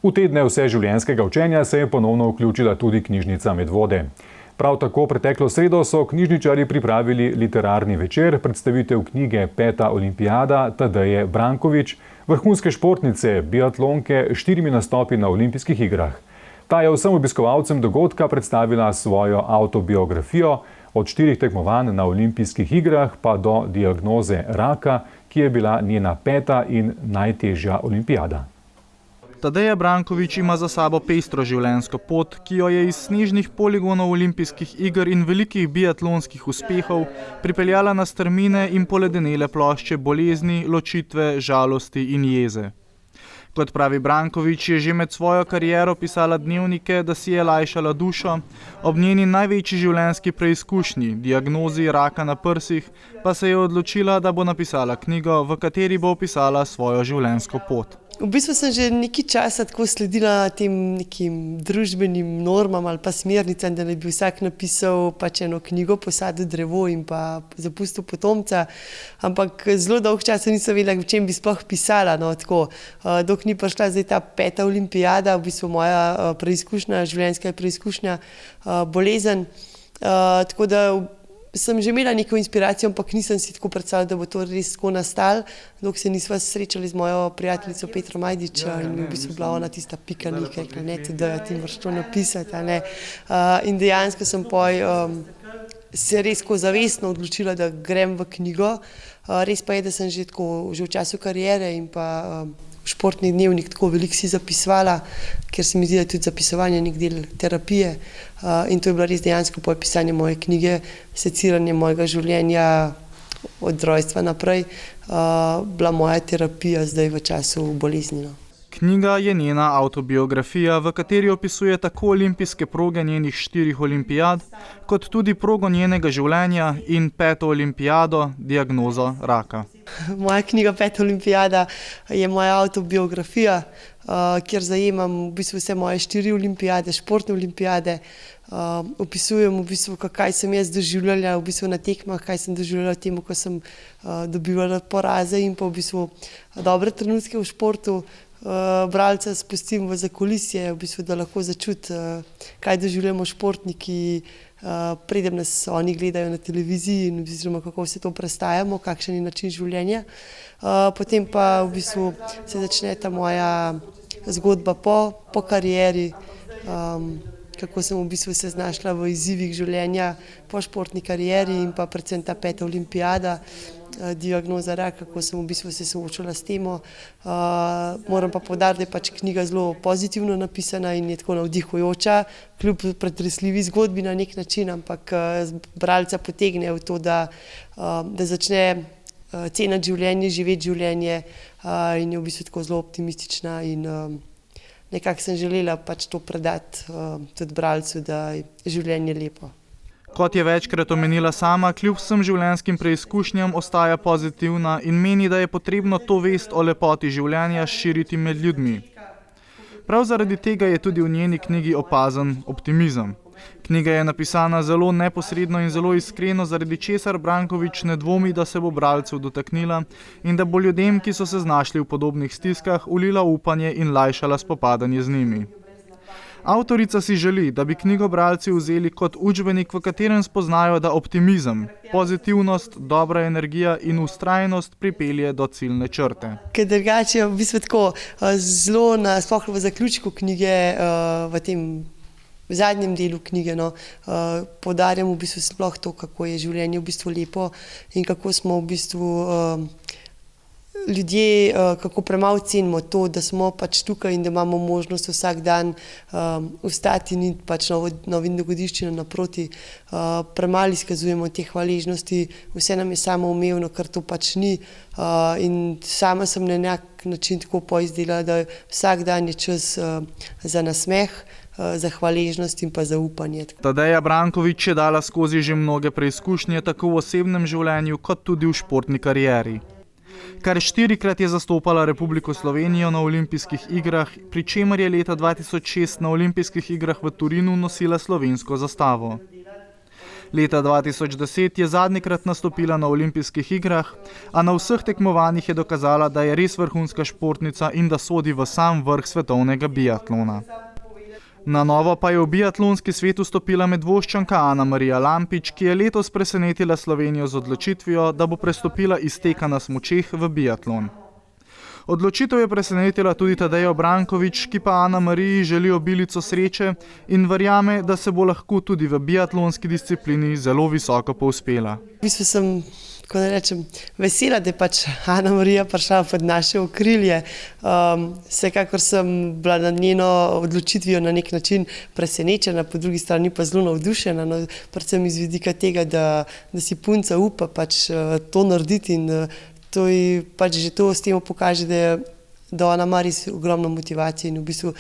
V tedne vseživljenjskega učenja se je ponovno vključila tudi knjižnica Medvode. Prav tako preteklo sredo so knjižničarji pripravili literarni večer, predstavitev knjige Peta olimpijada Tadeje Brankovič, vrhunske športnice, biatlonke s 4 nastopi na olimpijskih igrah. Ta je vsem obiskovalcem dogodka predstavila svojo avtobiografijo, od 4 tekmovanj na olimpijskih igrah pa do diagnoze raka, ki je bila njena 5. in najtežja olimpijada. Tadeja Brankovič ima za sabo pestro življenjsko pot, ki jo je iz snežnih poligonov olimpijskih iger in velikih biatlonskih uspehov pripeljala na strmine in poledenele plošče bolezni, ločitve, žalosti in jeze. Kot pravi Brankovič, je že med svojo kariero pisala dnevnike, da si je lajšala dušo, ob njeni največji življenjski preizkušnji, diagnozi raka na prsih, pa se je odločila, da bo napisala knjigo, v kateri bo opisala svojo življenjsko pot. V bistvu sem že nekaj časa tako sledila tem nekim družbenim normam ali pa smernicam, da ne bi vsak napisal pač eno knjigo, posadil drevo in pa zapustil potomca, ampak zelo dolgo časa nisem vedela, v čem bi sploh pisala. No, tako. Dok ni prišla zdaj ta 5. olimpijada, v bistvu moja preizkušnja, življenjska preizkušnja, bolezen. Tako da sem že imela neko inspiracijo, ampak nisem si tako predstavljala, da bo to res tako nastalo, dok se nisva srečali z mojo prijateljico Petro Majdič in v bistvu bila ona tista pika, nekaj rekla, ne, ti moraš to napisati. In dejansko sem se res tako zavestno odločila, da grem v knjigo. Res pa je, da sem že v času kariere in pa športni dnevnik tako veliko si zapisovala, ker se mi zdi, da tudi zapisovanje nek del terapije. In to je bilo res dejansko pisanje moje knjige, seciranje mojega življenja od rojstva naprej, bila moja terapija zdaj v času bolezni. Knjiga je njena avtobiografija, v kateri opisuje tako olimpijske proge njenih 4 olimpijad, kot tudi progo njenega življenja in 5. olimpijado, diagnozo raka. Moja knjiga 5. olimpijada je moja avtobiografija, kjer zajemam v bistvu vse moje 4 olimpijade, športne olimpijade. Opisujem v bistvu, kaj sem jaz doživljala v bistvu na tekmah, kaj sem doživljala temu, ko sem dobivala poraze in pa v bistvu dobre trenutke v športu. Bralca spustim v zakulisje, v bistvu, da lahko začuti, kaj doživljamo športniki, preden nas oni gledajo na televiziji in v bistvu, kako vse to prestajamo, kakšen je način življenja. Potem pa v bistvu se začne ta moja zgodba po karieri, kako sem v bistvu se znašla v izzivih življenja po športni karieri in pa predvsem ta 5. olimpijada, diagnoza raka, kako sem v bistvu se soočala s temo. Moram pa poudariti, da je pač knjiga zelo pozitivno napisana in je tako navdihujoča, kljub pretresljivi zgodbi na nek način, ampak bralca potegne v to, da začne ceniti življenje, živeti življenje in je v bistvu tako zelo optimistična in nekako sem želela pač to predati tudi bralcu, da je življenje lepo. Kot je večkrat omenila sama, kljub vsem življenjskim preizkušnjam ostaja pozitivna in meni, da je potrebno to vest o lepoti življenja širiti med ljudmi. Prav zaradi tega je tudi v njeni knjigi opazen optimizem. Knjiga je napisana zelo neposredno in zelo iskreno, zaradi česar Brankovič ne dvomi, da se bo bralcev dotaknila in da bo ljudem, ki so se znašli v podobnih stiskah, ulila upanje in lajšala spopadanje z njimi. Avtorica si želi, da bi knjigo bralci vzeli kot učbenik, v katerem spoznajo, da optimizem, pozitivnost, dobra energija in vztrajnost pripelje do ciljne črte. Ker drugače je v bistvu tako zelo sploh v zaključku knjige, v tem zadnjem delu knjige, poudarjam v bistvu sploh to, kako je življenje v bistvu lepo in kako smo v bistvu ljudje, kako premalo cenimo to, da smo pač tukaj in da imamo možnost vsak dan vstati in pač novim dogodivščinam naproti. Premalo izkazujemo te hvaležnosti, vse nam je samoumevno, kar to pač ni. In sama sem na nek način tako poizdelala, da vsak dan je čas za nasmeh, za hvaležnost in pa za upanje. Tadeja Brankovič je dala skozi že mnoge preizkušnje, tako v osebnem življenju, kot tudi v športni karieri. Kar 4-krat je zastopala Republiko Slovenijo na olimpijskih igrah, pri čemer je leta 2006 na olimpijskih igrah v Torinu nosila slovensko zastavo. Leta 2010 je zadnjikrat nastopila na olimpijskih igrah, a na vseh tekmovanjih je dokazala, da je res vrhunska športnica in da sodi v sam vrh svetovnega biatlona. Na novo pa je v biatlonski svet vstopila Medvoščanka Anamarija Lampič, ki je letos presenetila Slovenijo z odločitvijo, da bo prestopila iz teka na smučeh v biatlon. Odločitev je presenetila tudi Tadejo Brankovič, ki pa Anamariji želi obilico sreče in verjame, da se bo lahko tudi v biatlonski disciplini zelo visoko povzpela. V bistvu sem, kako naj rečem, vesela, da je pač Anamarija prišla pod naše okrilje. Vsekakor sem bila na njeno odločitvijo na nek način presenečena, po drugi strani pa zelo navdušena, no, predvsem iz vidika tega, da si punca upa pač to narediti in to je pač že to s tem pokaže, da ona ima res ogromno motivacije in v bistvu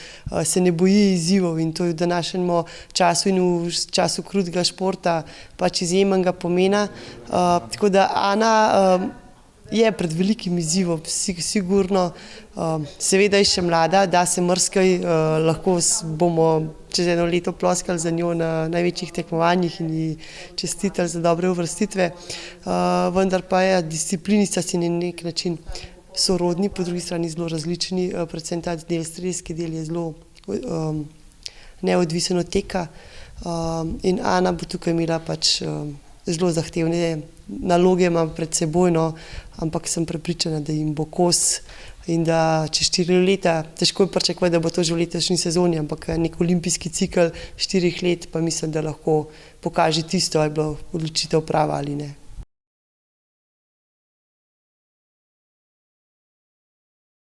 se ne boji izzivov in to je v današnjem času in v času krutega športa pač izjemnega pomena. Tako da Ana je pred velikim izzivom, sigurno. Seveda je še mlada, da se marsikaj, lahko bomo čez eno leto ploskali za njo na največjih tekmovanjih in ji čestitali za dobre uvrstitve. Vendar pa je disciplinica si na nek način sorodni, po drugi strani zelo različni, predvsem ta del, strelski del je zelo neodvisen od teka in Ana bo tukaj imela pač zelo zahtevne naloge, ima pred seboj, no, ampak sem prepričana, da jim bo kos in da čez 4 leta, težko je pričakovati, da bo to že v letošnji sezoni, ampak nek olimpijski cikel 4 let pa mislim, da lahko pokaže tisto, ali je bila odločitev prava ali ne.